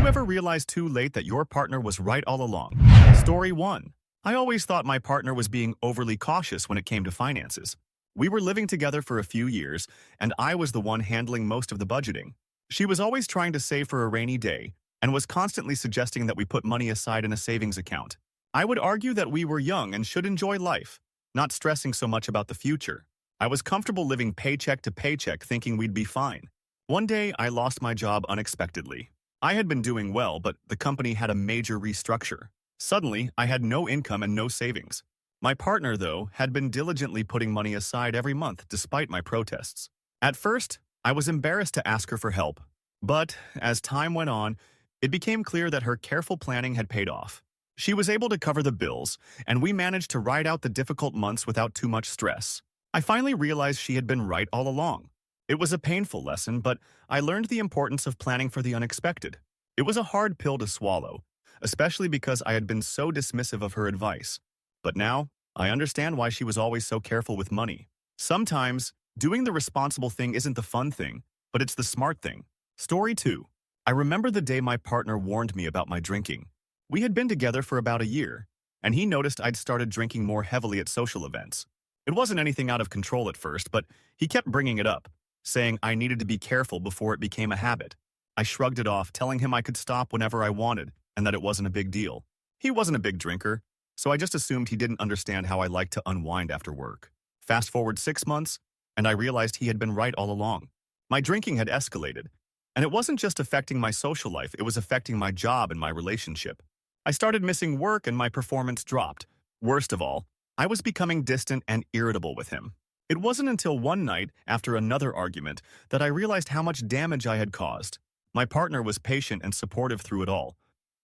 you ever realize too late that your partner was right all along? Story 1. I always thought my partner was being overly cautious when it came to finances. We were living together for a few years, and I was the one handling most of the budgeting. She was always trying to save for a rainy day, and was constantly suggesting that we put money aside in a savings account. I would argue that we were young and should enjoy life, not stressing so much about the future. I was comfortable living paycheck to paycheck thinking we'd be fine. One day, I lost my job unexpectedly. I had been doing well, but the company had a major restructure. Suddenly, I had no income and no savings. My partner, though, had been diligently putting money aside every month despite my protests. At first, I was embarrassed to ask her for help. But as time went on, it became clear that her careful planning had paid off. She was able to cover the bills, and we managed to ride out the difficult months without too much stress. I finally realized she had been right all along. It was a painful lesson, but I learned the importance of planning for the unexpected. It was a hard pill to swallow, especially because I had been so dismissive of her advice. But now, I understand why she was always so careful with money. Sometimes, doing the responsible thing isn't the fun thing, but it's the smart thing. Story 2. I remember the day my partner warned me about my drinking. We had been together for about a year, and he noticed I'd started drinking more heavily at social events. It wasn't anything out of control at first, but he kept bringing it up, saying I needed to be careful before it became a habit. I shrugged it off, telling him I could stop whenever I wanted and that it wasn't a big deal. He wasn't a big drinker, so I just assumed he didn't understand how I liked to unwind after work. Fast forward 6 months, and I realized he had been right all along. My drinking had escalated, and it wasn't just affecting my social life, it was affecting my job and my relationship. I started missing work and my performance dropped. Worst of all, I was becoming distant and irritable with him. It wasn't until one night, after another argument, that I realized how much damage I had caused. My partner was patient and supportive through it all,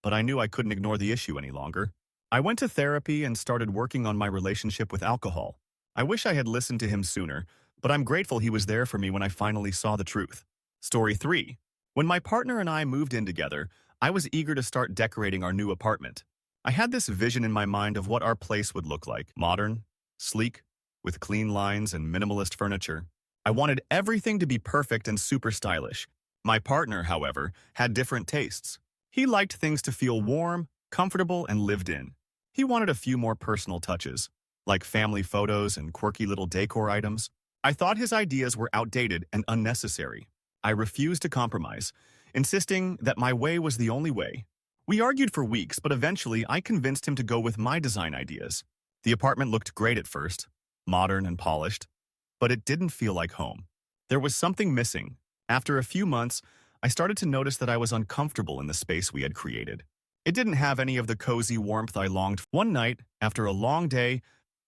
but I knew I couldn't ignore the issue any longer. I went to therapy and started working on my relationship with alcohol. I wish I had listened to him sooner, but I'm grateful he was there for me when I finally saw the truth. Story 3. When my partner and I moved in together, I was eager to start decorating our new apartment. I had this vision in my mind of what our place would look like: modern, sleek, with clean lines and minimalist furniture. I wanted everything to be perfect and super stylish. My partner, however, had different tastes. He liked things to feel warm, comfortable, and lived in. He wanted a few more personal touches, like family photos and quirky little decor items. I thought his ideas were outdated and unnecessary. I refused to compromise, insisting that my way was the only way. We argued for weeks, but eventually I convinced him to go with my design ideas. The apartment looked great at first, modern and polished, but it didn't feel like home. There was something missing. After a few months, I started to notice that I was uncomfortable in the space we had created. It didn't have any of the cozy warmth I longed for. One night, after a long day,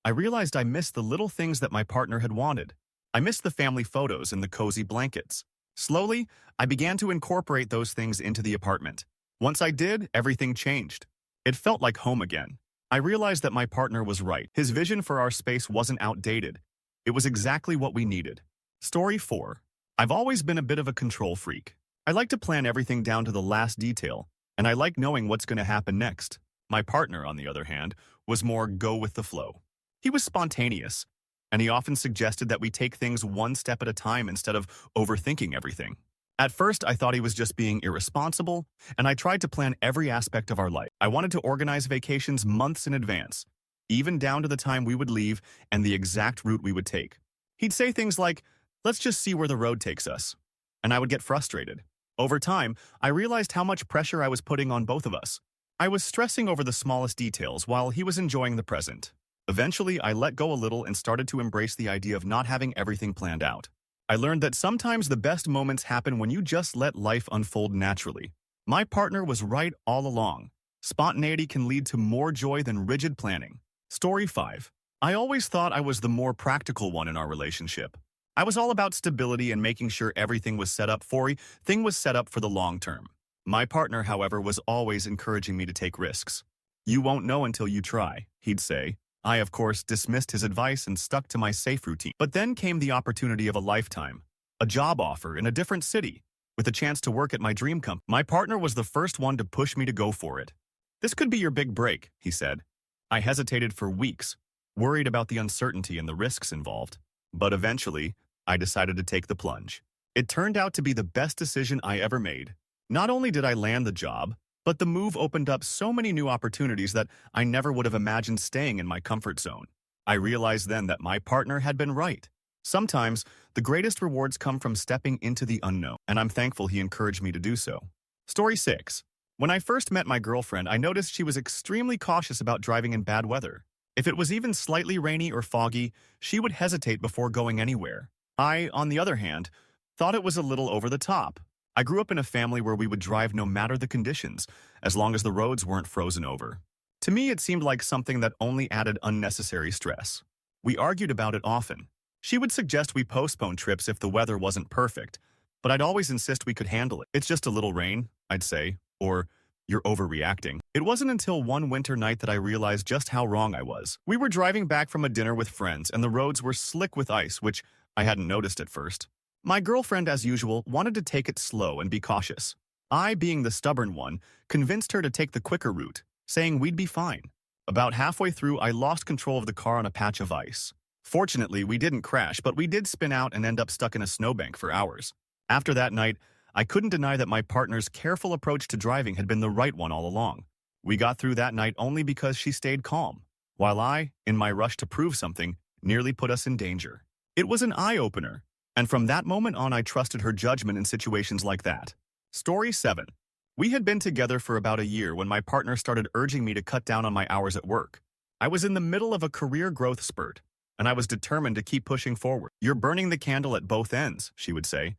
I realized I missed the little things that my partner had wanted. I missed the family photos and the cozy blankets. Slowly, I began to incorporate those things into the apartment. Once I did, everything changed. It felt like home again. I realized that my partner was right. His vision for our space wasn't outdated. It was exactly what we needed. Story 4. I've always been a bit of a control freak. I like to plan everything down to the last detail, and I like knowing what's going to happen next. My partner, on the other hand, was more go with the flow. He was spontaneous, and he often suggested that we take things one step at a time instead of overthinking everything. At first, I thought he was just being irresponsible, and I tried to plan every aspect of our life. I wanted to organize vacations months in advance, even down to the time we would leave and the exact route we would take. He'd say things like, "Let's just see where the road takes us," and I would get frustrated. Over time, I realized how much pressure I was putting on both of us. I was stressing over the smallest details while he was enjoying the present. Eventually, I let go a little and started to embrace the idea of not having everything planned out. I learned that sometimes the best moments happen when you just let life unfold naturally. My partner was right all along. Spontaneity can lead to more joy than rigid planning. Story 5. I always thought I was the more practical one in our relationship. I was all about stability and making sure everything was set up for the long term. My partner, however, was always encouraging me to take risks. "You won't know until you try," he'd say. I, of course, dismissed his advice and stuck to my safe routine. But then came the opportunity of a lifetime, a job offer in a different city, with a chance to work at my dream company. My partner was the first one to push me to go for it. "This could be your big break," he said. I hesitated for weeks, worried about the uncertainty and the risks involved. But eventually, I decided to take the plunge. It turned out to be the best decision I ever made. Not only did I land the job, but the move opened up so many new opportunities that I never would have imagined staying in my comfort zone. I realized then that my partner had been right. Sometimes, the greatest rewards come from stepping into the unknown, and I'm thankful he encouraged me to do so. Story 6. When I first met my girlfriend, I noticed she was extremely cautious about driving in bad weather. If it was even slightly rainy or foggy, she would hesitate before going anywhere. I, on the other hand, thought it was a little over the top. I grew up in a family where we would drive no matter the conditions, as long as the roads weren't frozen over. To me, it seemed like something that only added unnecessary stress. We argued about it often. She would suggest we postpone trips if the weather wasn't perfect, but I'd always insist we could handle it. It's just a little rain, I'd say, or you're overreacting. It wasn't until one winter night that I realized just how wrong I was. We were driving back from a dinner with friends, and the roads were slick with ice, which I hadn't noticed at first. My girlfriend, as usual, wanted to take it slow and be cautious. I, being the stubborn one, convinced her to take the quicker route, saying we'd be fine. About halfway through, I lost control of the car on a patch of ice. Fortunately, we didn't crash, but we did spin out and end up stuck in a snowbank for hours. After that night, I couldn't deny that my partner's careful approach to driving had been the right one all along. We got through that night only because she stayed calm, while I, in my rush to prove something, nearly put us in danger. It was an eye-opener, and from that moment on I trusted her judgment in situations like that. Story 7. We had been together for about a year when my partner started urging me to cut down on my hours at work. I was in the middle of a career growth spurt, and I was determined to keep pushing forward. "You're burning the candle at both ends," she would say.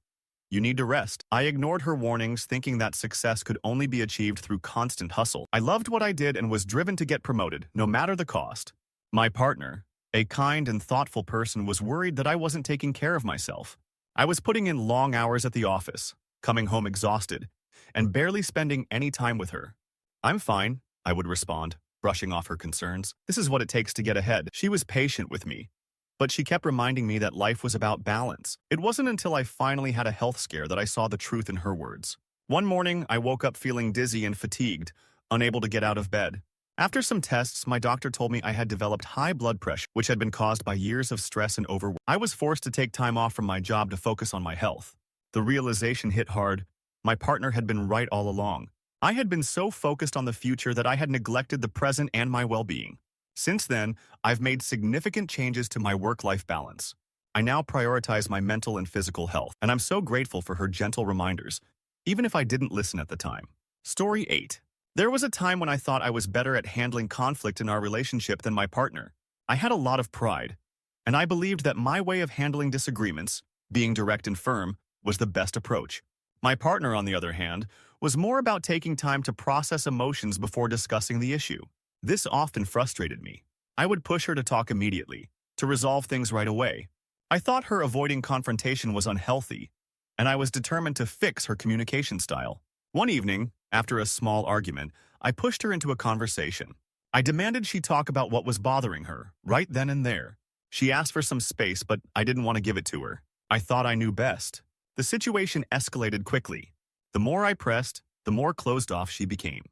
"You need to rest." I ignored her warnings, thinking that success could only be achieved through constant hustle. I loved what I did and was driven to get promoted, no matter the cost. My partner, a kind and thoughtful person, was worried that I wasn't taking care of myself. I was putting in long hours at the office, coming home exhausted, and barely spending any time with her. "I'm fine," I would respond, brushing off her concerns. "This is what it takes to get ahead." She was patient with me, but she kept reminding me that life was about balance. It wasn't until I finally had a health scare that I saw the truth in her words. One morning, I woke up feeling dizzy and fatigued, unable to get out of bed. After some tests, my doctor told me I had developed high blood pressure, which had been caused by years of stress and overwork. I was forced to take time off from my job to focus on my health. The realization hit hard. My partner had been right all along. I had been so focused on the future that I had neglected the present and my well-being. Since then, I've made significant changes to my work-life balance. I now prioritize my mental and physical health, and I'm so grateful for her gentle reminders, even if I didn't listen at the time. Story 8. There was a time when I thought I was better at handling conflict in our relationship than my partner. I had a lot of pride, and I believed that my way of handling disagreements, being direct and firm, was the best approach. My partner, on the other hand, was more about taking time to process emotions before discussing the issue. This often frustrated me. I would push her to talk immediately, to resolve things right away. I thought her avoiding confrontation was unhealthy, and I was determined to fix her communication style. One evening, after a small argument, I pushed her into a conversation. I demanded she talk about what was bothering her, right then and there. She asked for some space, but I didn't want to give it to her. I thought I knew best. The situation escalated quickly. The more I pressed, the more closed off she became.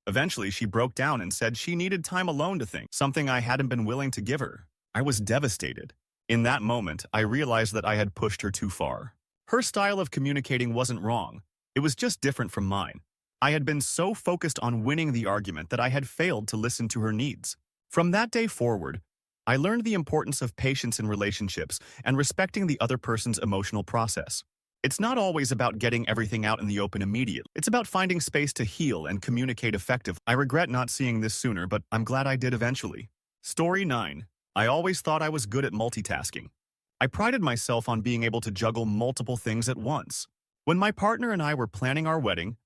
Eventually, she broke down and said she needed time alone to think, something I hadn't been willing to give her. I was devastated. In that moment, I realized that I had pushed her too far. Her style of communicating wasn't wrong. It was just different from mine. I had been so focused on winning the argument that I had failed to listen to her needs. From that day forward, I learned the importance of patience in relationships and respecting the other person's emotional process. It's not always about getting everything out in the open immediately. It's about finding space to heal and communicate effectively. I regret not seeing this sooner, but I'm glad I did eventually. Story 9. I always thought I was good at multitasking. I prided myself on being able to juggle multiple things at once. When my partner and I were planning our wedding,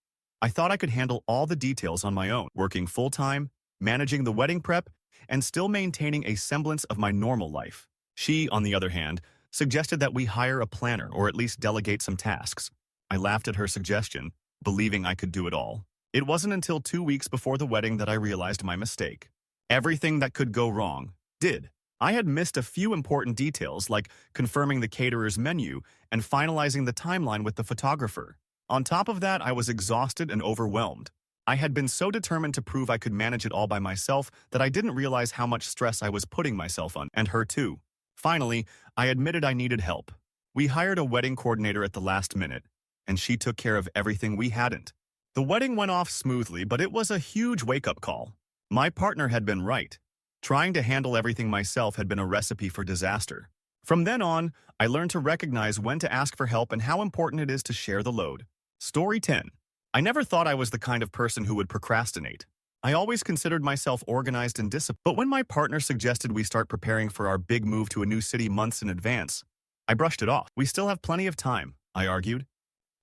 I thought I could handle all the details on my own, working full-time, managing the wedding prep, and still maintaining a semblance of my normal life. She, on the other hand, suggested that we hire a planner or at least delegate some tasks. I laughed at her suggestion, believing I could do it all. It wasn't until 2 weeks before the wedding that I realized my mistake. Everything that could go wrong did. I had missed a few important details like confirming the caterer's menu and finalizing the timeline with the photographer. On top of that, I was exhausted and overwhelmed. I had been so determined to prove I could manage it all by myself that I didn't realize how much stress I was putting myself on, and her too. Finally, I admitted I needed help. We hired a wedding coordinator at the last minute, and she took care of everything we hadn't. The wedding went off smoothly, but it was a huge wake-up call. My partner had been right. Trying to handle everything myself had been a recipe for disaster. From then on, I learned to recognize when to ask for help and how important it is to share the load. Story 10. I never thought I was the kind of person who would procrastinate. I always considered myself organized and disciplined. But when my partner suggested we start preparing for our big move to a new city months in advance, I brushed it off. We still have plenty of time, I argued.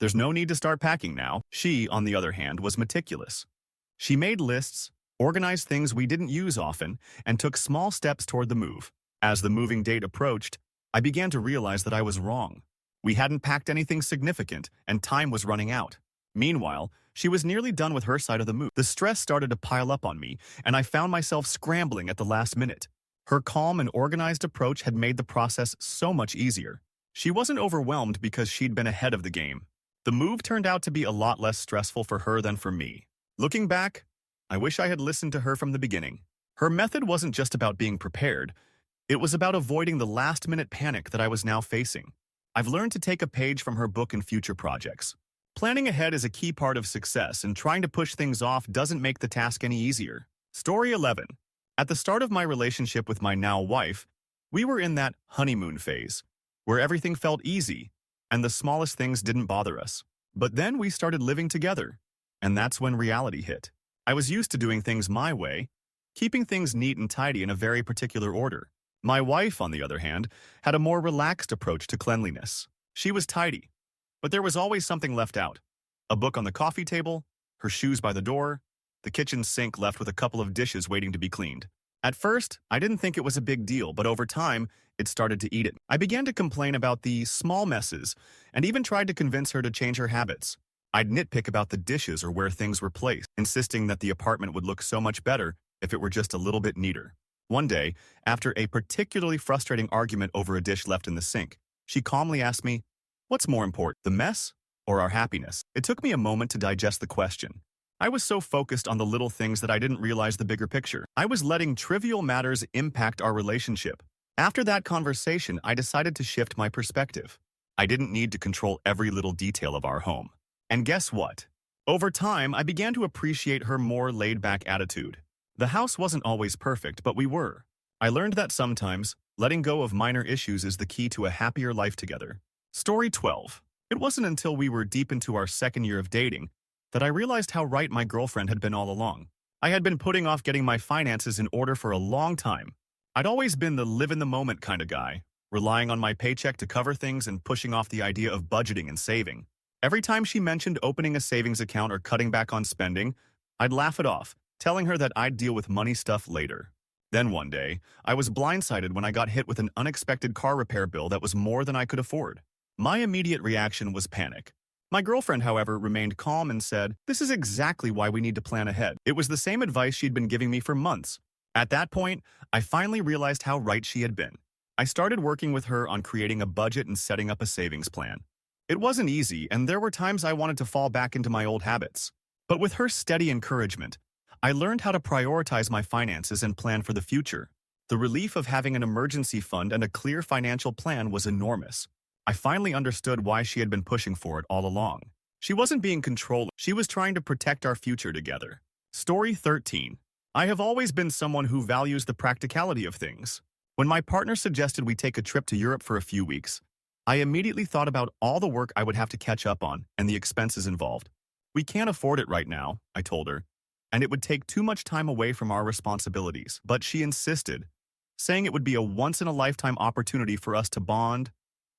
There's no need to start packing now. She, on the other hand, was meticulous. She made lists, organized things we didn't use often, and took small steps toward the move. As the moving date approached, I began to realize that I was wrong. We hadn't packed anything significant, and time was running out. Meanwhile, she was nearly done with her side of the move. The stress started to pile up on me, and I found myself scrambling at the last minute. Her calm and organized approach had made the process so much easier. She wasn't overwhelmed because she'd been ahead of the game. The move turned out to be a lot less stressful for her than for me. Looking back, I wish I had listened to her from the beginning. Her method wasn't just about being prepared. It was about avoiding the last-minute panic that I was now facing. I've learned to take a page from her book in future projects. Planning ahead is a key part of success, and trying to push things off doesn't make the task any easier. Story 11. At the start of my relationship with my now wife, we were in that honeymoon phase, where everything felt easy, and the smallest things didn't bother us. But then we started living together, and that's when reality hit. I was used to doing things my way, keeping things neat and tidy in a very particular order. My wife, on the other hand, had a more relaxed approach to cleanliness. She was tidy, but there was always something left out. A book on the coffee table, her shoes by the door, the kitchen sink left with a couple of dishes waiting to be cleaned. At first, I didn't think it was a big deal, but over time, it started to eat it. I began to complain about the small messes and even tried to convince her to change her habits. I'd nitpick about the dishes or where things were placed, insisting that the apartment would look so much better if it were just a little bit neater. One day, after a particularly frustrating argument over a dish left in the sink, she calmly asked me, "What's more important, the mess or our happiness?" It took me a moment to digest the question. I was so focused on the little things that I didn't realize the bigger picture. I was letting trivial matters impact our relationship. After that conversation, I decided to shift my perspective. I didn't need to control every little detail of our home. And guess what? Over time, I began to appreciate her more laid-back attitude. The house wasn't always perfect, but we were. I learned that sometimes, letting go of minor issues is the key to a happier life together. Story 12. It wasn't until we were deep into our second year of dating that I realized how right my girlfriend had been all along. I had been putting off getting my finances in order for a long time. I'd always been the live-in-the-moment kind of guy, relying on my paycheck to cover things and pushing off the idea of budgeting and saving. Every time she mentioned opening a savings account or cutting back on spending, I'd laugh it off, telling her that I'd deal with money stuff later. Then one day, I was blindsided when I got hit with an unexpected car repair bill that was more than I could afford. My immediate reaction was panic. My girlfriend, however, remained calm and said, "This is exactly why we need to plan ahead." It was the same advice she'd been giving me for months. At that point, I finally realized how right she had been. I started working with her on creating a budget and setting up a savings plan. It wasn't easy, and there were times I wanted to fall back into my old habits. But with her steady encouragement, I learned how to prioritize my finances and plan for the future. The relief of having an emergency fund and a clear financial plan was enormous. I finally understood why she had been pushing for it all along. She wasn't being controlling. She was trying to protect our future together. Story 13. I have always been someone who values the practicality of things. When my partner suggested we take a trip to Europe for a few weeks, I immediately thought about all the work I would have to catch up on and the expenses involved. "We can't afford it right now," I told her, "and it would take too much time away from our responsibilities." But she insisted, saying it would be a once-in-a-lifetime opportunity for us to bond,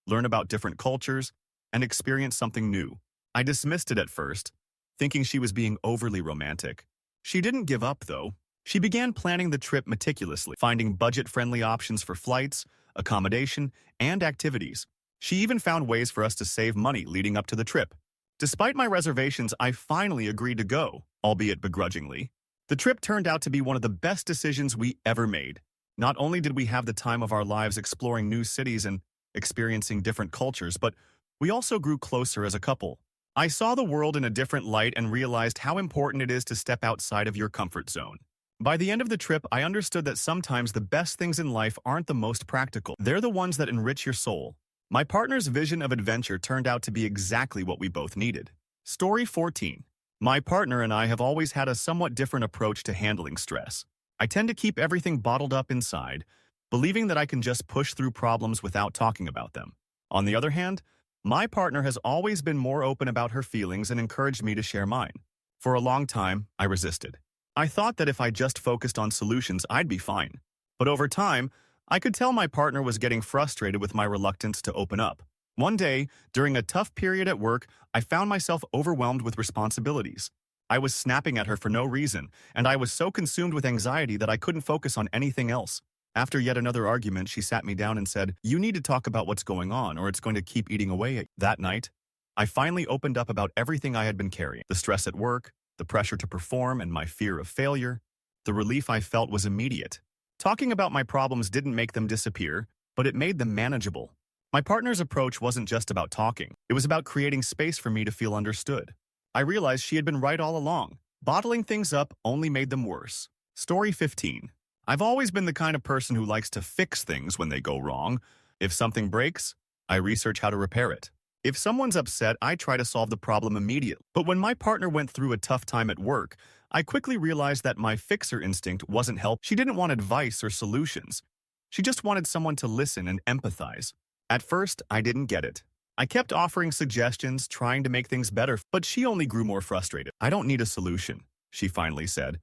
learn about different cultures, and experience something new. I dismissed it at first, thinking she was being overly romantic. She didn't give up, though. She began planning the trip meticulously, finding budget-friendly options for flights, accommodation, and activities. She even found ways for us to save money leading up to the trip. Despite my reservations, I finally agreed to go, albeit begrudgingly. The trip turned out to be one of the best decisions we ever made. Not only did we have the time of our lives exploring new cities and experiencing different cultures, but we also grew closer as a couple. I saw the world in a different light and realized how important it is to step outside of your comfort zone. By the end of the trip, I understood that sometimes the best things in life aren't the most practical. They're the ones that enrich your soul. My partner's vision of adventure turned out to be exactly what we both needed. Story 14. My partner and I have always had a somewhat different approach to handling stress. I tend to keep everything bottled up inside, believing that I can just push through problems without talking about them. On the other hand, my partner has always been more open about her feelings and encouraged me to share mine. For a long time, I resisted. I thought that if I just focused on solutions, I'd be fine. But over time, I could tell my partner was getting frustrated with my reluctance to open up. One day, during a tough period at work, I found myself overwhelmed with responsibilities. I was snapping at her for no reason, and I was so consumed with anxiety that I couldn't focus on anything else. After yet another argument, she sat me down and said, "You need to talk about what's going on, or it's going to keep eating away at you." That night, I finally opened up about everything I had been carrying: the stress at work, the pressure to perform, and my fear of failure. The relief I felt was immediate. Talking about my problems didn't make them disappear, but it made them manageable. My partner's approach wasn't just about talking. It was about creating space for me to feel understood. I realized she had been right all along. Bottling things up only made them worse. Story 15. I've always been the kind of person who likes to fix things when they go wrong. If something breaks, I research how to repair it. If someone's upset, I try to solve the problem immediately. But when my partner went through a tough time at work, I quickly realized that my fixer instinct wasn't help. She didn't want advice or solutions. She just wanted someone to listen and empathize. At first, I didn't get it. I kept offering suggestions, trying to make things better, but she only grew more frustrated. "I don't need a solution," she finally said.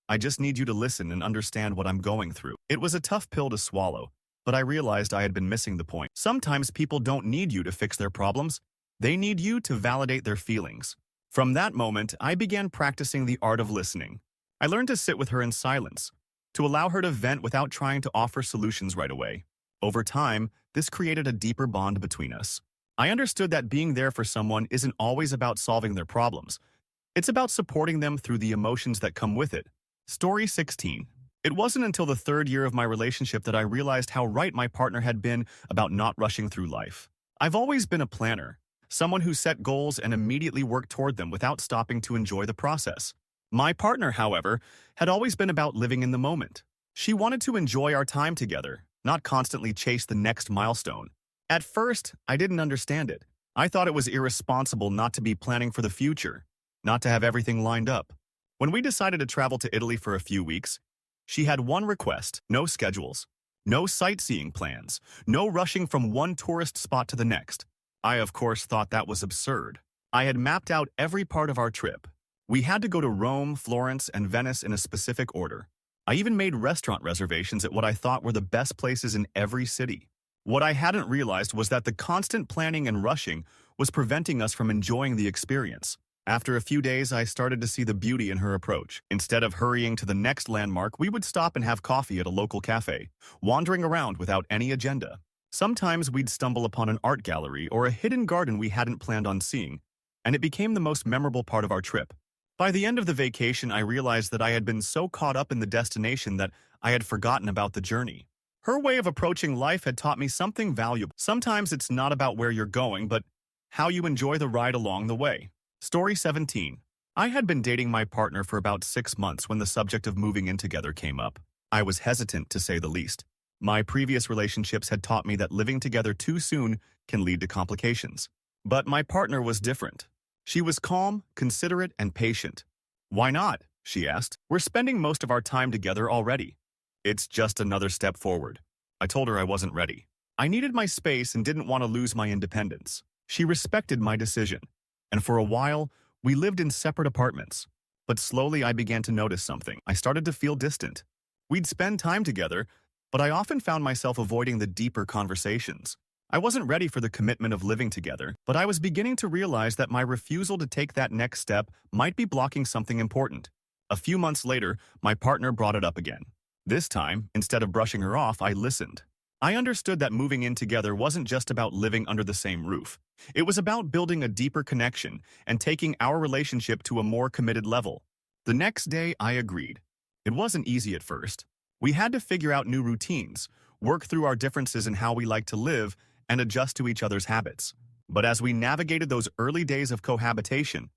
"I just need you to listen and understand what I'm going through." It was a tough pill to swallow, but I realized I had been missing the point. Sometimes people don't need you to fix their problems. They need you to validate their feelings. From that moment, I began practicing the art of listening. I learned to sit with her in silence, to allow her to vent without trying to offer solutions right away. Over time, this created a deeper bond between us. I understood that being there for someone isn't always about solving their problems. It's about supporting them through the emotions that come with it. Story 16. It wasn't until the third year of my relationship that I realized how right my partner had been about not rushing through life. I've always been a planner, someone who set goals and immediately worked toward them without stopping to enjoy the process. My partner, however, had always been about living in the moment. She wanted to enjoy our time together, not constantly chase the next milestone. At first, I didn't understand it. I thought it was irresponsible not to be planning for the future, not to have everything lined up. When we decided to travel to Italy for a few weeks, she had one request: no schedules, no sightseeing plans, no rushing from one tourist spot to the next. I, of course, thought that was absurd. I had mapped out every part of our trip. We had to go to Rome, Florence, and Venice in a specific order. I even made restaurant reservations at what I thought were the best places in every city. What I hadn't realized was that the constant planning and rushing was preventing us from enjoying the experience. After a few days, I started to see the beauty in her approach. Instead of hurrying to the next landmark, we would stop and have coffee at a local cafe, wandering around without any agenda. Sometimes we'd stumble upon an art gallery or a hidden garden we hadn't planned on seeing, and it became the most memorable part of our trip. By the end of the vacation, I realized that I had been so caught up in the destination that I had forgotten about the journey. Her way of approaching life had taught me something valuable. Sometimes it's not about where you're going, but how you enjoy the ride along the way. Story 17. I had been dating my partner for about 6 months when the subject of moving in together came up. I was hesitant, to say the least. My previous relationships had taught me that living together too soon can lead to complications. But my partner was different. She was calm, considerate, and patient. "Why not?" she asked. "We're spending most of our time together already. It's just another step forward." I told her I wasn't ready. I needed my space and didn't want to lose my independence. She respected my decision, and for a while, we lived in separate apartments. But slowly I began to notice something. I started to feel distant. We'd spend time together, but I often found myself avoiding the deeper conversations. I wasn't ready for the commitment of living together, but I was beginning to realize that my refusal to take that next step might be blocking something important. A few months later, my partner brought it up again. This time, instead of brushing her off, I listened. I understood that moving in together wasn't just about living under the same roof. It was about building a deeper connection and taking our relationship to a more committed level. The next day, I agreed. It wasn't easy at first. We had to figure out new routines, work through our differences in how we like to live, and adjust to each other's habits. But as we navigated those early days of cohabitation,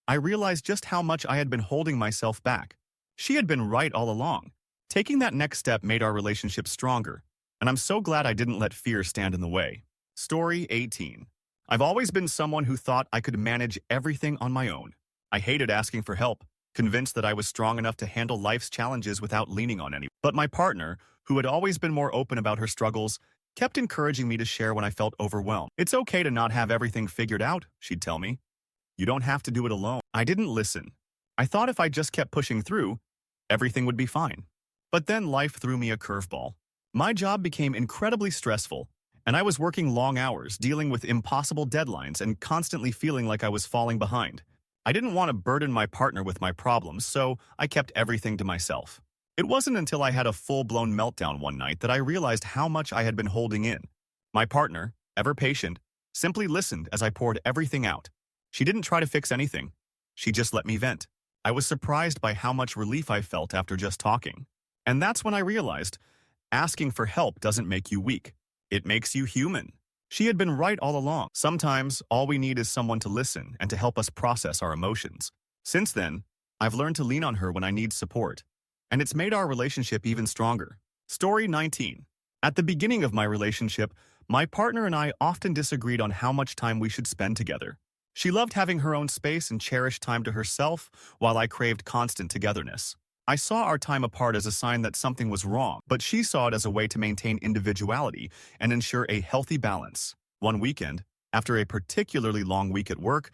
I realized just how much I had been holding myself back. She had been right all along. Taking that next step made our relationship stronger, and I'm so glad I didn't let fear stand in the way. Story 18. I've always been someone who thought I could manage everything on my own. I hated asking for help, convinced that I was strong enough to handle life's challenges without leaning on anyone. But my partner, who had always been more open about her struggles, kept encouraging me to share when I felt overwhelmed. It's okay to not have everything figured out, she'd tell me. You don't have to do it alone. I didn't listen. I thought if I just kept pushing through, everything would be fine. But then life threw me a curveball. My job became incredibly stressful, and I was working long hours, dealing with impossible deadlines and constantly feeling like I was falling behind. I didn't want to burden my partner with my problems, so I kept everything to myself. It wasn't until I had a full-blown meltdown one night that I realized how much I had been holding in. My partner, ever patient, simply listened as I poured everything out. She didn't try to fix anything. She just let me vent. I was surprised by how much relief I felt after just talking. And that's when I realized, asking for help doesn't make you weak. It makes you human. She had been right all along. Sometimes, all we need is someone to listen and to help us process our emotions. Since then, I've learned to lean on her when I need support. And it's made our relationship even stronger. Story 19. At the beginning of my relationship, my partner and I often disagreed on how much time we should spend together. She loved having her own space and cherished time to herself, while I craved constant togetherness. I saw our time apart as a sign that something was wrong, but she saw it as a way to maintain individuality and ensure a healthy balance. One weekend, after a particularly long week at work,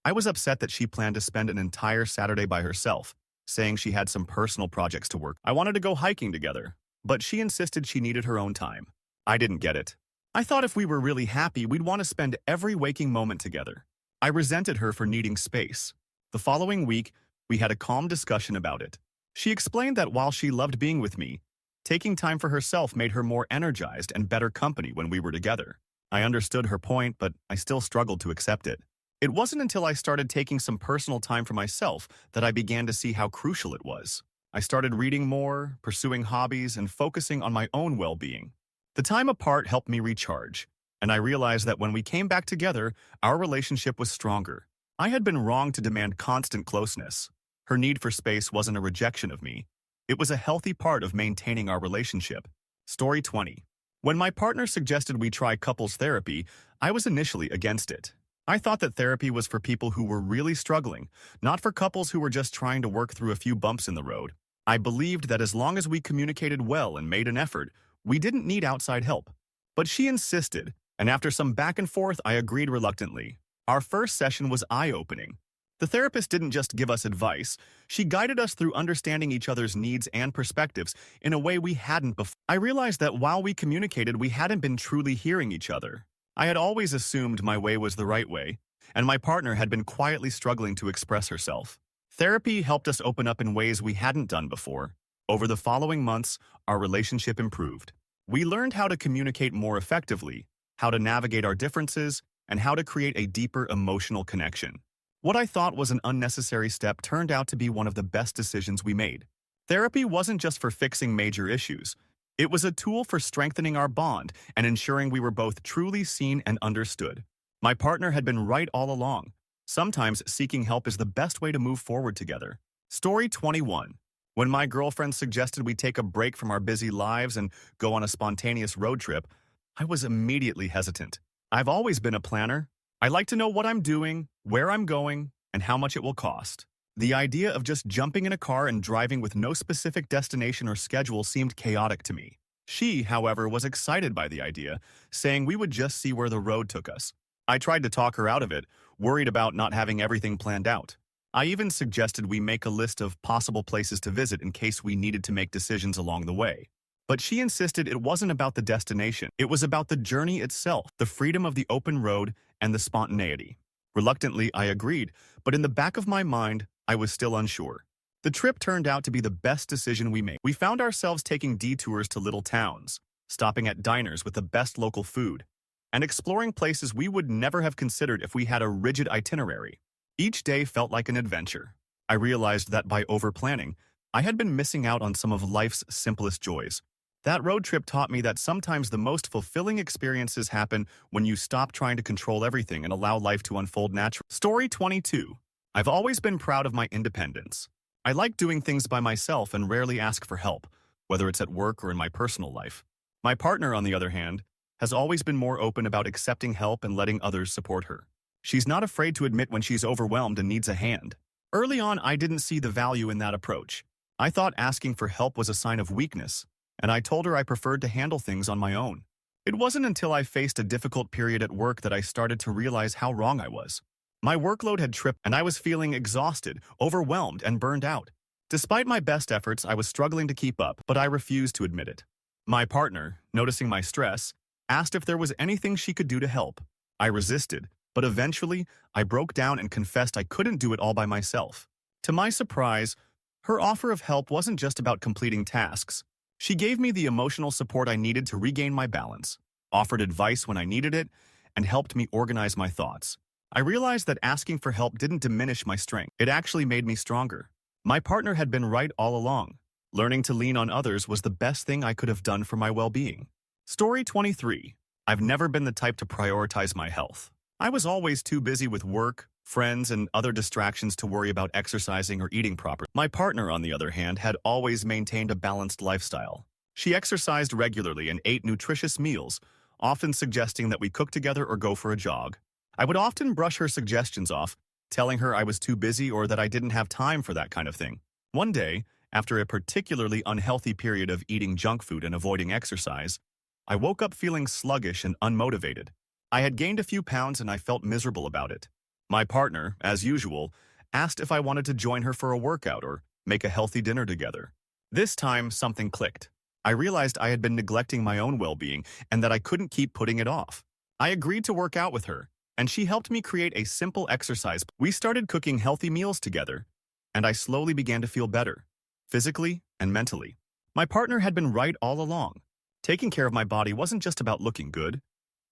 I was upset that she planned to spend an entire Saturday by herself, saying she had some personal projects to work. I wanted to go hiking together, but she insisted she needed her own time. I didn't get it. I thought if we were really happy, we'd want to spend every waking moment together. I resented her for needing space. The following week, we had a calm discussion about it. She explained that while she loved being with me, taking time for herself made her more energized and better company when we were together. I understood her point, but I still struggled to accept it. It wasn't until I started taking some personal time for myself that I began to see how crucial it was. I started reading more, pursuing hobbies, and focusing on my own well-being. The time apart helped me recharge, and I realized that when we came back together, our relationship was stronger. I had been wrong to demand constant closeness. Her need for space wasn't a rejection of me. It was a healthy part of maintaining our relationship. Story 20. When my partner suggested we try couples therapy, I was initially against it. I thought that therapy was for people who were really struggling, not for couples who were just trying to work through a few bumps in the road. I believed that as long as we communicated well and made an effort, we didn't need outside help. But she insisted, and after some back and forth, I agreed reluctantly. Our first session was eye-opening. The therapist didn't just give us advice, she guided us through understanding each other's needs and perspectives in a way we hadn't before. I realized that while we communicated, we hadn't been truly hearing each other. I had always assumed my way was the right way, and my partner had been quietly struggling to express herself. Therapy helped us open up in ways we hadn't done before. Over the following months, our relationship improved. We learned how to communicate more effectively, how to navigate our differences, and how to create a deeper emotional connection. What I thought was an unnecessary step turned out to be one of the best decisions we made. Therapy wasn't just for fixing major issues. It was a tool for strengthening our bond and ensuring we were both truly seen and understood. My partner had been right all along. Sometimes seeking help is the best way to move forward together. Story 21. When my girlfriend suggested we take a break from our busy lives and go on a spontaneous road trip, I was immediately hesitant. I've always been a planner. I like to know what I'm doing, where I'm going, and how much it will cost. The idea of just jumping in a car and driving with no specific destination or schedule seemed chaotic to me. She, however, was excited by the idea, saying we would just see where the road took us. I tried to talk her out of it, worried about not having everything planned out. I even suggested we make a list of possible places to visit in case we needed to make decisions along the way. But she insisted it wasn't about the destination. It was about the journey itself, the freedom of the open road, and the spontaneity. Reluctantly, I agreed, but in the back of my mind, I was still unsure. The trip turned out to be the best decision we made. We found ourselves taking detours to little towns, stopping at diners with the best local food, and exploring places we would never have considered if we had a rigid itinerary. Each day felt like an adventure. I realized that by over-planning, I had been missing out on some of life's simplest joys. That road trip taught me that sometimes the most fulfilling experiences happen when you stop trying to control everything and allow life to unfold naturally. Story 22. I've always been proud of my independence. I like doing things by myself and rarely ask for help, whether it's at work or in my personal life. My partner, on the other hand, has always been more open about accepting help and letting others support her. She's not afraid to admit when she's overwhelmed and needs a hand. Early on, I didn't see the value in that approach. I thought asking for help was a sign of weakness, and I told her I preferred to handle things on my own. It wasn't until I faced a difficult period at work that I started to realize how wrong I was. My workload had tripped, and I was feeling exhausted, overwhelmed, and burned out. Despite my best efforts, I was struggling to keep up, but I refused to admit it. My partner, noticing my stress, asked if there was anything she could do to help. I resisted, but eventually, I broke down and confessed I couldn't do it all by myself. To my surprise, her offer of help wasn't just about completing tasks. She gave me the emotional support I needed to regain my balance, offered advice when I needed it, and helped me organize my thoughts. I realized that asking for help didn't diminish my strength. It actually made me stronger. My partner had been right all along. Learning to lean on others was the best thing I could have done for my well-being. Story 23. I've never been the type to prioritize my health. I was always too busy with work, friends, and other distractions to worry about exercising or eating properly. My partner, on the other hand, had always maintained a balanced lifestyle. She exercised regularly and ate nutritious meals, often suggesting that we cook together or go for a jog. I would often brush her suggestions off, telling her I was too busy or that I didn't have time for that kind of thing. One day, after a particularly unhealthy period of eating junk food and avoiding exercise, I woke up feeling sluggish and unmotivated. I had gained a few pounds and I felt miserable about it. My partner, as usual, asked if I wanted to join her for a workout or make a healthy dinner together. This time, something clicked. I realized I had been neglecting my own well-being and that I couldn't keep putting it off. I agreed to work out with her, and she helped me create a simple exercise. We started cooking healthy meals together, and I slowly began to feel better, physically and mentally. My partner had been right all along. Taking care of my body wasn't just about looking good.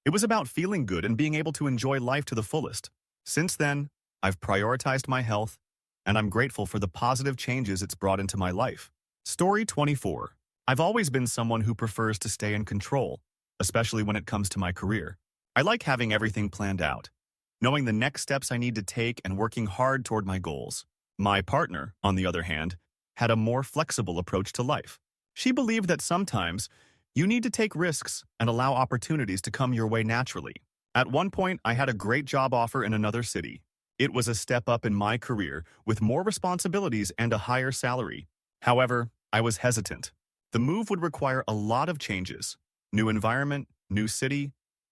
It was about feeling good and being able to enjoy life to the fullest. Since then, I've prioritized my health, and I'm grateful for the positive changes it's brought into my life. Story 24. I've always been someone who prefers to stay in control, especially when it comes to my career. I like having everything planned out, knowing the next steps I need to take and working hard toward my goals. My partner, on the other hand, had a more flexible approach to life. She believed that sometimes you need to take risks and allow opportunities to come your way naturally. At one point, I had a great job offer in another city. It was a step up in my career with more responsibilities and a higher salary. However, I was hesitant. The move would require a lot of changes. New environment, new city,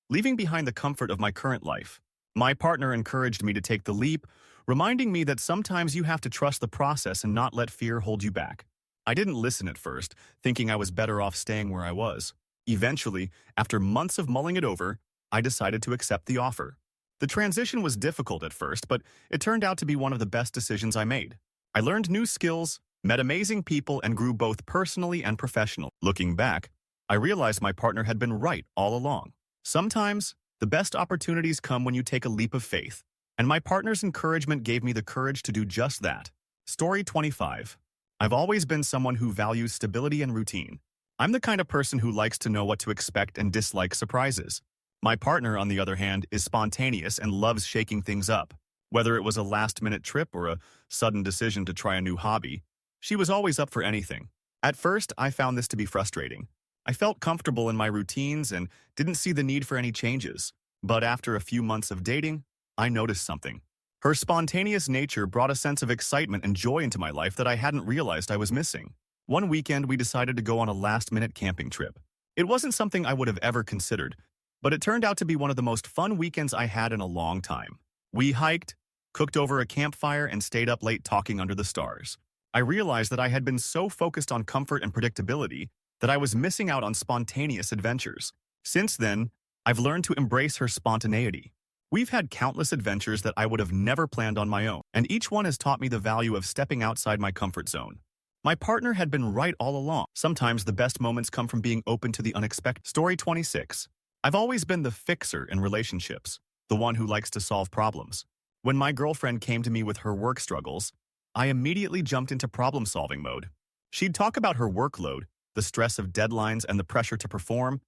leaving behind the comfort of my current life. My partner encouraged me to take the leap, reminding me that sometimes you have to trust the process and not let fear hold you back. I didn't listen at first, thinking I was better off staying where I was. Eventually, after months of mulling it over, I decided to accept the offer. The transition was difficult at first, but it turned out to be one of the best decisions I made. I learned new skills, met amazing people, and grew both personally and professionally. Looking back, I realized my partner had been right all along. Sometimes, the best opportunities come when you take a leap of faith, and my partner's encouragement gave me the courage to do just that. Story 25. I've always been someone who values stability and routine. I'm the kind of person who likes to know what to expect and dislikes surprises. My partner, on the other hand, is spontaneous and loves shaking things up. Whether it was a last-minute trip or a sudden decision to try a new hobby, she was always up for anything. At first, I found this to be frustrating. I felt comfortable in my routines and didn't see the need for any changes. But after a few months of dating, I noticed something. Her spontaneous nature brought a sense of excitement and joy into my life that I hadn't realized I was missing. One weekend, we decided to go on a last-minute camping trip. It wasn't something I would have ever considered, but it turned out to be one of the most fun weekends I had in a long time. We hiked, cooked over a campfire, and stayed up late talking under the stars. I realized that I had been so focused on comfort and predictability that I was missing out on spontaneous adventures. Since then, I've learned to embrace her spontaneity. We've had countless adventures that I would have never planned on my own, and each one has taught me the value of stepping outside my comfort zone. My partner had been right all along. Sometimes the best moments come from being open to the unexpected. Story 26. I've always been the fixer in relationships, the one who likes to solve problems. When my girlfriend came to me with her work struggles, I immediately jumped into problem-solving mode. She'd talk about her workload, the stress of deadlines, and the pressure to perform,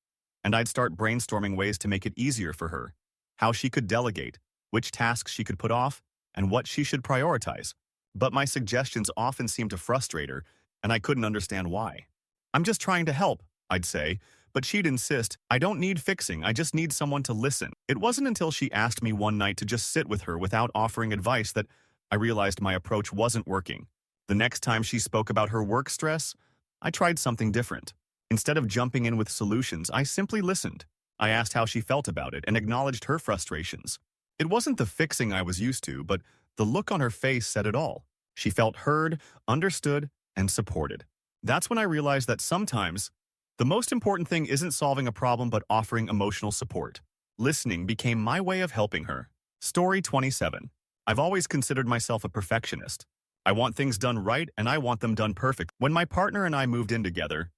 and I'd start brainstorming ways to make it easier for her, how she could delegate, which tasks she could put off, and what she should prioritize. But my suggestions often seemed to frustrate her, and I couldn't understand why. "I'm just trying to help," I'd say, but she'd insist, "I don't need fixing, I just need someone to listen." It wasn't until she asked me one night to just sit with her without offering advice that I realized my approach wasn't working. The next time she spoke about her work stress, I tried something different. Instead of jumping in with solutions, I simply listened. I asked how she felt about it and acknowledged her frustrations. It wasn't the fixing I was used to, but the look on her face said it all. She felt heard, understood, and supported. That's when I realized that sometimes the most important thing isn't solving a problem but offering emotional support. Listening became my way of helping her. Story 27. I've always considered myself a perfectionist. I want things done right and I want them done perfect. When my partner and I moved in together,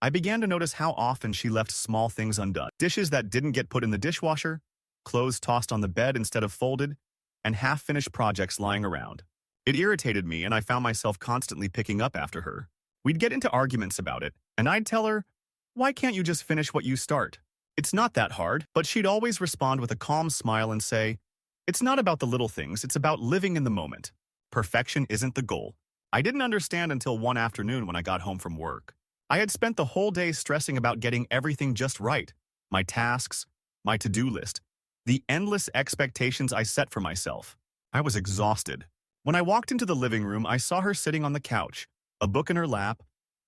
I began to notice how often she left small things undone. Dishes that didn't get put in the dishwasher, clothes tossed on the bed instead of folded, and half-finished projects lying around. It irritated me and I found myself constantly picking up after her. We'd get into arguments about it, and I'd tell her, "Why can't you just finish what you start? It's not that hard." But she'd always respond with a calm smile and say, "It's not about the little things, it's about living in the moment. Perfection isn't the goal." I didn't understand until one afternoon when I got home from work. I had spent the whole day stressing about getting everything just right. My tasks, my to-do list, the endless expectations I set for myself. I was exhausted. When I walked into the living room, I saw her sitting on the couch, a book in her lap,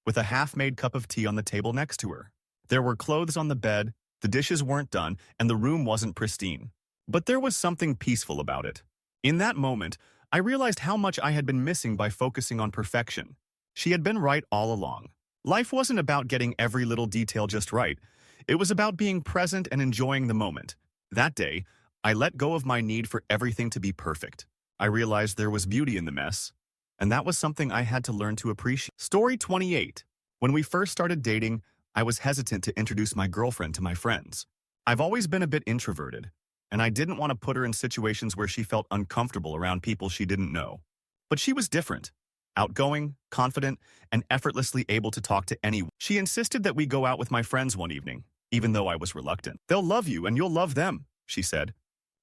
with a half-made cup of tea on the table next to her. There were clothes on the bed, the dishes weren't done, and the room wasn't pristine. But there was something peaceful about it. In that moment, I realized how much I had been missing by focusing on perfection. She had been right all along. Life wasn't about getting every little detail just right. It was about being present and enjoying the moment. That day, I let go of my need for everything to be perfect. I realized there was beauty in the mess, and that was something I had to learn to appreciate. Story 28. When we first started dating, I was hesitant to introduce my girlfriend to my friends. I've always been a bit introverted, and I didn't want to put her in situations where she felt uncomfortable around people she didn't know. But she was different. Outgoing, confident, and effortlessly able to talk to anyone. She insisted that we go out with my friends one evening, even though I was reluctant. "They'll love you and you'll love them," she said.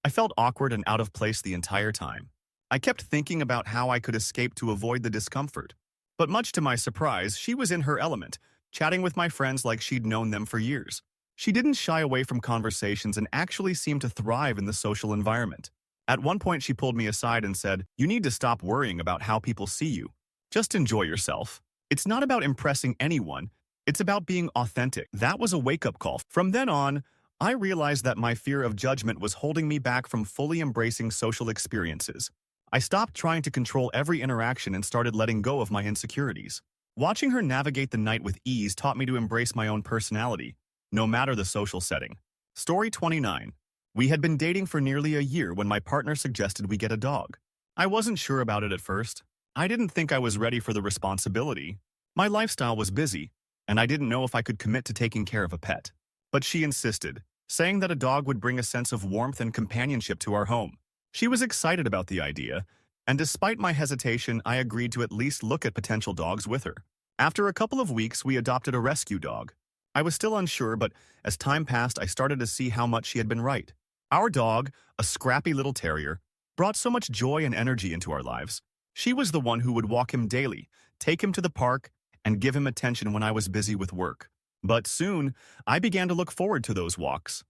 I felt awkward and out of place the entire time. I kept thinking about how I could escape to avoid the discomfort. But much to my surprise, she was in her element, chatting with my friends like she'd known them for years. She didn't shy away from conversations and actually seemed to thrive in the social environment. At one point, she pulled me aside and said, "You need to stop worrying about how people see you. Just enjoy yourself. It's not about impressing anyone. It's about being authentic." That was a wake-up call. From then on, I realized that my fear of judgment was holding me back from fully embracing social experiences. I stopped trying to control every interaction and started letting go of my insecurities. Watching her navigate the night with ease taught me to embrace my own personality, no matter the social setting. Story 29. We had been dating for nearly a year when my partner suggested we get a dog. I wasn't sure about it at first. I didn't think I was ready for the responsibility. My lifestyle was busy, and I didn't know if I could commit to taking care of a pet. But she insisted, saying that a dog would bring a sense of warmth and companionship to our home. She was excited about the idea, and despite my hesitation, I agreed to at least look at potential dogs with her. After a couple of weeks, we adopted a rescue dog. I was still unsure, but as time passed, I started to see how much she had been right. Our dog, a scrappy little terrier, brought so much joy and energy into our lives. She was the one who would walk him daily, take him to the park, and give him attention when I was busy with work. But soon, I began to look forward to those walks,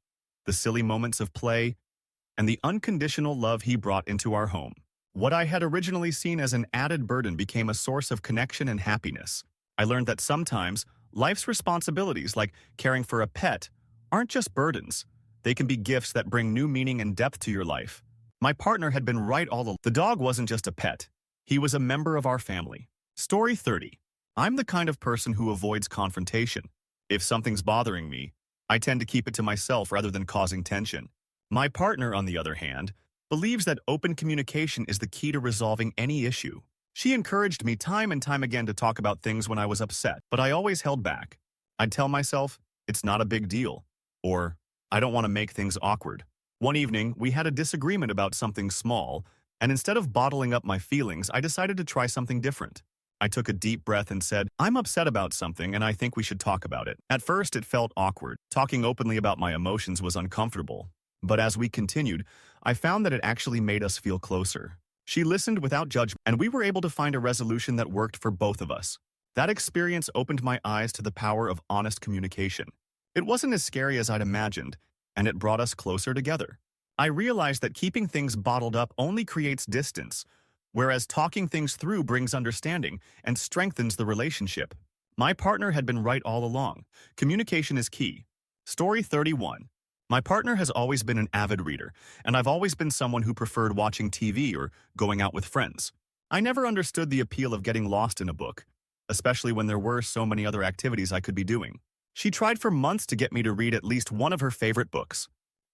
the silly moments of play, and the unconditional love he brought into our home. What I had originally seen as an added burden became a source of connection and happiness. I learned that sometimes life's responsibilities, like caring for a pet, aren't just burdens. They can be gifts that bring new meaning and depth to your life. My partner had been right all along. The dog wasn't just a pet. He was a member of our family. Story 30. I'm the kind of person who avoids confrontation. If something's bothering me, I tend to keep it to myself rather than causing tension. My partner, on the other hand, believes that open communication is the key to resolving any issue. She encouraged me time and time again to talk about things when I was upset, but I always held back. I'd tell myself, "It's not a big deal," or "I don't want to make things awkward." One evening, we had a disagreement about something small, and instead of bottling up my feelings, I decided to try something different. I took a deep breath and said, "I'm upset about something and I think we should talk about it." At first, it felt awkward. Talking openly about my emotions was uncomfortable. But as we continued, I found that it actually made us feel closer. She listened without judgment, and we were able to find a resolution that worked for both of us. That experience opened my eyes to the power of honest communication. It wasn't as scary as I'd imagined, and it brought us closer together. I realized that keeping things bottled up only creates distance, whereas talking things through brings understanding and strengthens the relationship. My partner had been right all along. Communication is key. Story 31. My partner has always been an avid reader, and I've always been someone who preferred watching TV or going out with friends. I never understood the appeal of getting lost in a book, especially when there were so many other activities I could be doing. She tried for months to get me to read at least one of her favorite books.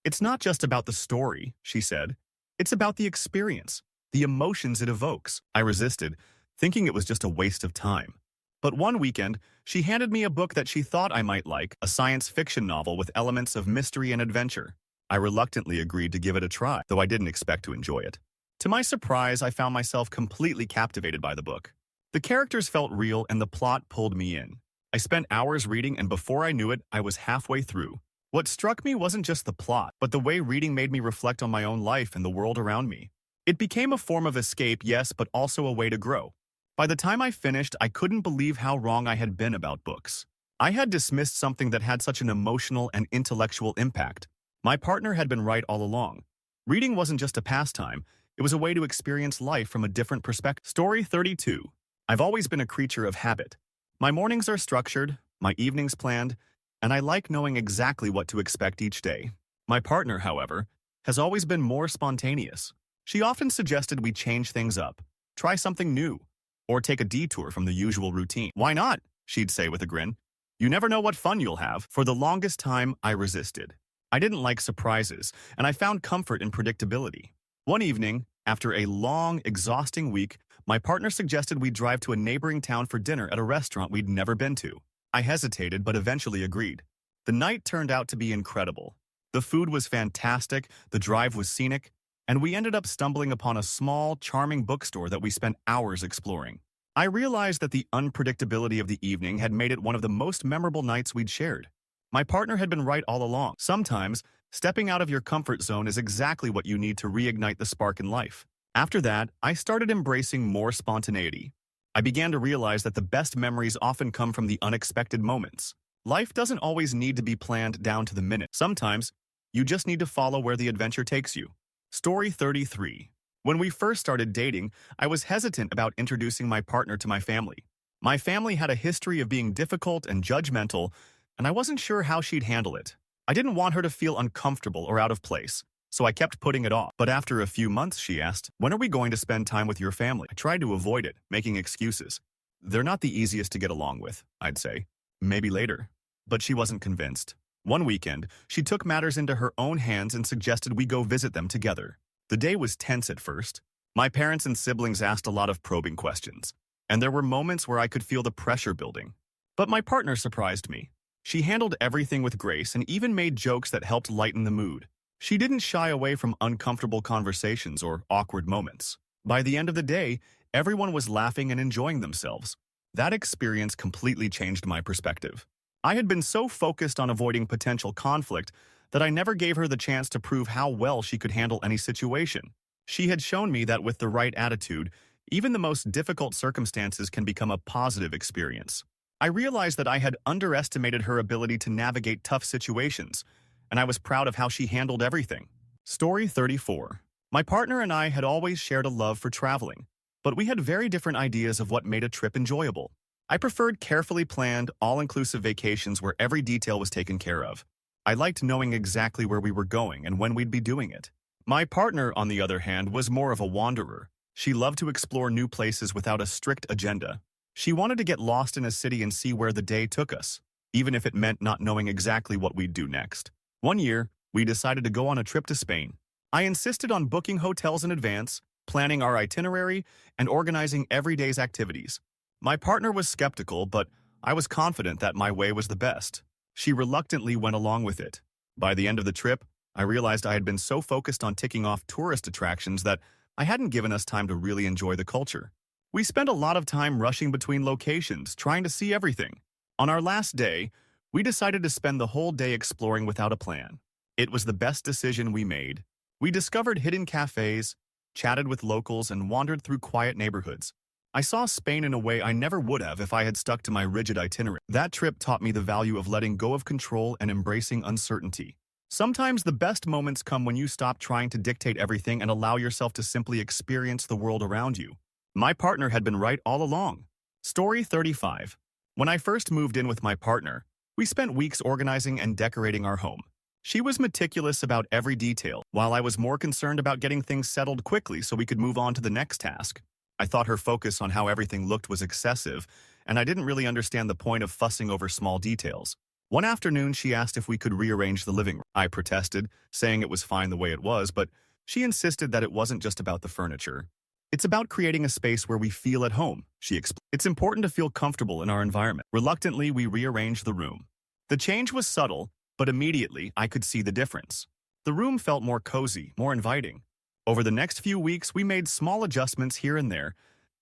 It's not just about the story, she said. It's about the experience, the emotions it evokes. I resisted, thinking it was just a waste of time. But one weekend, she handed me a book that she thought I might like, a science fiction novel with elements of mystery and adventure. I reluctantly agreed to give it a try, though I didn't expect to enjoy it. To my surprise, I found myself completely captivated by the book. The characters felt real and the plot pulled me in. I spent hours reading, and before I knew it, I was halfway through. What struck me wasn't just the plot, but the way reading made me reflect on my own life and the world around me. It became a form of escape, yes, but also a way to grow. By the time I finished, I couldn't believe how wrong I had been about books. I had dismissed something that had such an emotional and intellectual impact. My partner had been right all along. Reading wasn't just a pastime, it was a way to experience life from a different perspective. Story 32. I've always been a creature of habit. My mornings are structured, my evenings planned, and I like knowing exactly what to expect each day. My partner, however, has always been more spontaneous. She often suggested we change things up, try something new, or take a detour from the usual routine. "Why not?" she'd say with a grin. "You never know what fun you'll have." For the longest time, I resisted. I didn't like surprises, and I found comfort in predictability. One evening, after a long, exhausting week, my partner suggested we drive to a neighboring town for dinner at a restaurant we'd never been to. I hesitated, but eventually agreed. The night turned out to be incredible. The food was fantastic, the drive was scenic, and we ended up stumbling upon a small, charming bookstore that we spent hours exploring. I realized that the unpredictability of the evening had made it one of the most memorable nights we'd shared. My partner had been right all along. Sometimes, stepping out of your comfort zone is exactly what you need to reignite the spark in life. After that, I started embracing more spontaneity. I began to realize that the best memories often come from the unexpected moments. Life doesn't always need to be planned down to the minute. Sometimes, you just need to follow where the adventure takes you. Story 33. When we first started dating, I was hesitant about introducing my partner to my family. My family had a history of being difficult and judgmental, and I wasn't sure how she'd handle it. I didn't want her to feel uncomfortable or out of place, so I kept putting it off. But after a few months, she asked, "When are we going to spend time with your family?" I tried to avoid it, making excuses. "They're not the easiest to get along with," I'd say. "Maybe later." But she wasn't convinced. One weekend, she took matters into her own hands and suggested we go visit them together. The day was tense at first. My parents and siblings asked a lot of probing questions, and there were moments where I could feel the pressure building. But my partner surprised me. She handled everything with grace and even made jokes that helped lighten the mood. She didn't shy away from uncomfortable conversations or awkward moments. By the end of the day, everyone was laughing and enjoying themselves. That experience completely changed my perspective. I had been so focused on avoiding potential conflict that I never gave her the chance to prove how well she could handle any situation. She had shown me that with the right attitude, even the most difficult circumstances can become a positive experience. I realized that I had underestimated her ability to navigate tough situations, and I was proud of how she handled everything. Story 34. My partner and I had always shared a love for traveling, but we had very different ideas of what made a trip enjoyable. I preferred carefully planned, all-inclusive vacations where every detail was taken care of. I liked knowing exactly where we were going and when we'd be doing it. My partner, on the other hand, was more of a wanderer. She loved to explore new places without a strict agenda. She wanted to get lost in a city and see where the day took us, even if it meant not knowing exactly what we'd do next. One year, we decided to go on a trip to Spain. I insisted on booking hotels in advance, planning our itinerary, and organizing every day's activities. My partner was skeptical, but I was confident that my way was the best. She reluctantly went along with it. By the end of the trip, I realized I had been so focused on ticking off tourist attractions that I hadn't given us time to really enjoy the culture. We spent a lot of time rushing between locations, trying to see everything. On our last day, we decided to spend the whole day exploring without a plan. It was the best decision we made. We discovered hidden cafes, chatted with locals, and wandered through quiet neighborhoods. I saw Spain in a way I never would have if I had stuck to my rigid itinerary. That trip taught me the value of letting go of control and embracing uncertainty. Sometimes the best moments come when you stop trying to dictate everything and allow yourself to simply experience the world around you. My partner had been right all along. Story 35. When I first moved in with my partner, we spent weeks organizing and decorating our home. She was meticulous about every detail, while I was more concerned about getting things settled quickly so we could move on to the next task. I thought her focus on how everything looked was excessive, and I didn't really understand the point of fussing over small details. One afternoon, she asked if we could rearrange the living room. I protested, saying it was fine the way it was, but she insisted that it wasn't just about the furniture. It's about creating a space where we feel at home, she explained. It's important to feel comfortable in our environment. Reluctantly, we rearranged the room. The change was subtle, but immediately I could see the difference. The room felt more cozy, more inviting. Over the next few weeks, we made small adjustments here and there,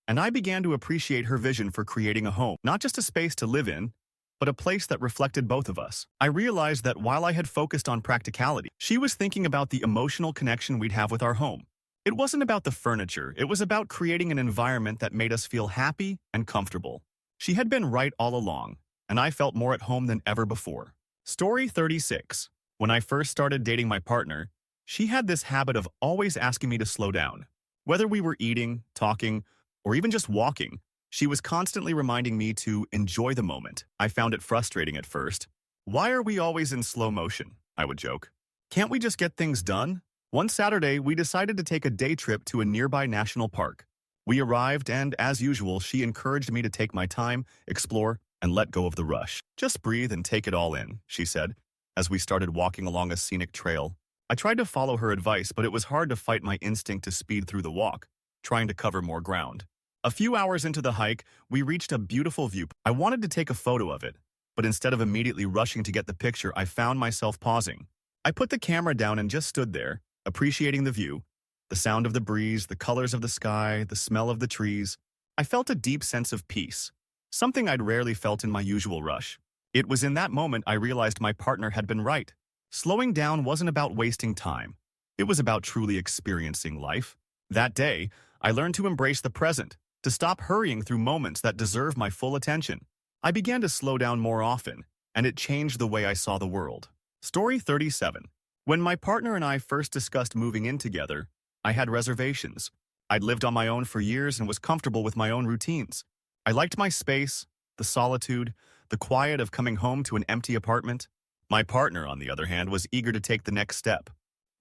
and I began to appreciate her vision for creating a home, not just a space to live in, but a place that reflected both of us. I realized that while I had focused on practicality, she was thinking about the emotional connection we'd have with our home. It wasn't about the furniture, it was about creating an environment that made us feel happy and comfortable. She had been right all along, and I felt more at home than ever before. Story 36. When I first started dating my partner, she had this habit of always asking me to slow down. Whether we were eating, talking, or even just walking, she was constantly reminding me to enjoy the moment. I found it frustrating at first. Why are we always in slow motion? I would joke. Can't we just get things done? One Saturday, we decided to take a day trip to a nearby national park. We arrived and, as usual, she encouraged me to take my time, explore, and let go of the rush. Just breathe and take it all in, she said, as we started walking along a scenic trail. I tried to follow her advice, but it was hard to fight my instinct to speed through the walk, trying to cover more ground. A few hours into the hike, we reached a beautiful view. I wanted to take a photo of it, but instead of immediately rushing to get the picture, I found myself pausing. I put the camera down and just stood there, appreciating the view, the sound of the breeze, the colors of the sky, the smell of the trees. I felt a deep sense of peace, something I'd rarely felt in my usual rush. It was in that moment I realized my partner had been right. Slowing down wasn't about wasting time. It was about truly experiencing life. That day, I learned to embrace the present, to stop hurrying through moments that deserve my full attention. I began to slow down more often, and it changed the way I saw the world. Story 37. When my partner and I first discussed moving in together, I had reservations. I'd lived on my own for years and was comfortable with my own routines. I liked my space, the solitude, the quiet of coming home to an empty apartment. My partner, on the other hand, was eager to take the next step.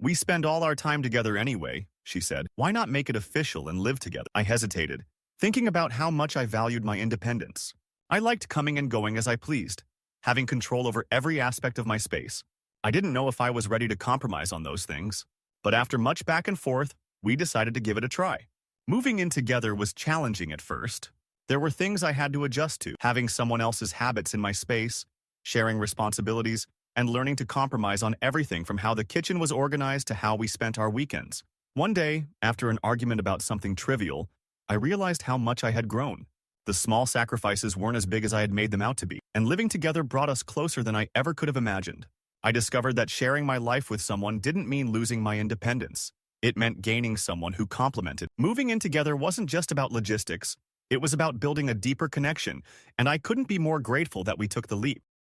We spend all our time together anyway, she said. Why not make it official and live together? I hesitated, thinking about how much I valued my independence. I liked coming and going as I pleased, having control over every aspect of my space. I didn't know if I was ready to compromise on those things, but after much back and forth, we decided to give it a try. Moving in together was challenging at first. There were things I had to adjust to, having someone else's habits in my space, sharing responsibilities, and learning to compromise on everything from how the kitchen was organized to how we spent our weekends. One day, after an argument about something trivial, I realized how much I had grown. The small sacrifices weren't as big as I had made them out to be, and living together brought us closer than I ever could have imagined. I discovered that sharing my life with someone didn't mean losing my independence. It meant gaining someone who complemented. Moving in together wasn't just about logistics. It was about building a deeper connection, and I couldn't be more grateful that we took the leap.